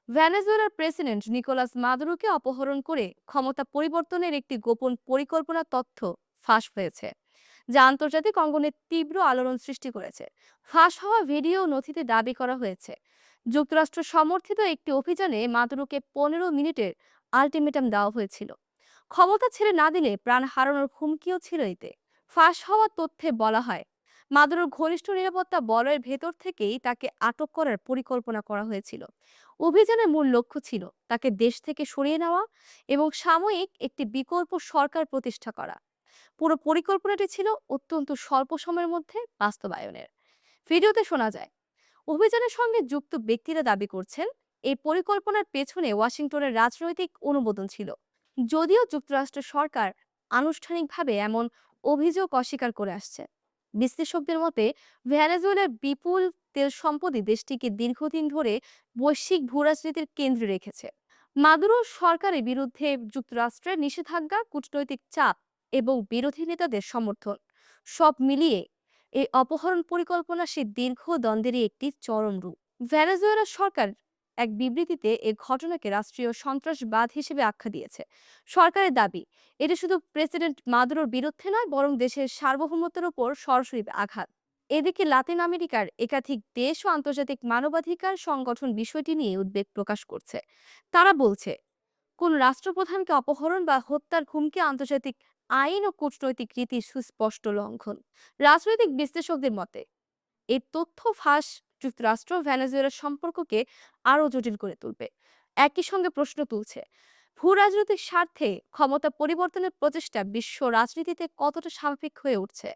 ভেনেজুয়েলার president Nicolas মাদুরোকে অপহরণ করে ক্ষমতা পরিবর্তনের একটি গোপন পরিকল্পনা তথ্য ফাঁস হয়েছে, যা আন্তর্জাতিক অঙ্গনে তীব্র আলোড়ন সৃষ্টি করেছে। ফাঁস হওয়া ভিডিও নথিতে দাবি করা হয়েছে যুক্তরাষ্ট্র সমর্থিত একটি অভিযানে মাদুরোকে 15 মিনিটের আলটিমেটাম দেওয়া হয়েছিল। ক্ষমতা ছেড়ে না দিলে প্রাণ হারানোর হুমকিও ছিল এতে। ফাঁস হওয়া তথ্যে বলা হয় মাদুরোর ঘনিষ্ঠ নিরাপত্তা বলয়ের ভেতর থেকেই তাকে আটক করার পরিকল্পনা করা হয়েছিল। অভিযানের মূল লক্ষ্য ছিল তাকে দেশ থেকে সরিয়ে নেওয়া এবং সাময়িক একটি বিকল্প সরকার প্রতিষ্ঠা করা। পুরো পরিকল্পনাটি ছিল অত্যন্ত স্বল্প সময়ের মধ্যে বাস্তবায়নের। ভিডিওতে শোনা যায় অভিযানের সঙ্গে যুক্ত ব্যক্তিরা দাবি করছেন এই পরিকল্পনার পেছনে ওয়াশিংটনের রাজনৈতিক অনুমোদন ছিল, যদিও যুক্তরাষ্ট্র সরকার আনুষ্ঠানিকভাবে এমন অভিযোগ অস্বীকার করে আসছে। বিশ্লেষকদের মতে ভেনেজুয়েলার বিপুল তেল সম্পদই দেশটিকে দীর্ঘদিন ধরে বৈশ্বিক ভূরাজনীতির কেন্দ্রে রেখেছে। মাদুরো সরকারের বিরুদ্ধে যুক্তরাষ্ট্রের নিষেধাজ্ঞা, কূটনৈতিক চাপ এবং বিরোধী নেতাদের সমর্থন সব মিলিয়ে এই অপহরণ পরিকল্পনা সেই দীর্ঘ দ্বন্দ্বেরই একটি চরম রূপ। ভেনেজুয়েলা সরকার এক বিবৃতিতে এ ঘটনাকে রাষ্ট্রীয় সন্ত্রাসবাদ হিসেবে আখ্যা দিয়েছে। সরকারের দাবি এটি শুধু প্রেসিডেন্ট মাদুরোর বিরুদ্ধে নয়, বরং দেশের সার্বভৌমত্বের উপর সরাসরি আঘাত। এদিকে লাতিন আমেরিকার একাধিক দেশ ও আন্তর্জাতিক মানবাধিকার সংগঠন বিষয়টি নিয়ে উদ্বেগ প্রকাশ করছে। তারা বলছে কোন রাষ্ট্রপ্রধানকে অপহরণ বা হত্যার হুমকি আন্তর্জাতিক আইন ও কূটনৈতিক রীতির সুস্পষ্ট লঙ্ঘন। রাজনৈতিক বিশ্লেষকদের মতে এই তথ্য ফাঁস যুক্তরাষ্ট্র ভেনেজুয়েলার সম্পর্ককে আরো জটিল করে তুলবে। একই সঙ্গে প্রশ্ন তুলছে ভূ রাজনৈতিক স্বার্থে ক্ষমতা পরিবর্তনের প্রচেষ্টা বিশ্ব রাজনীতিতে কতটা স্বাভাবিক হয়ে উঠছে।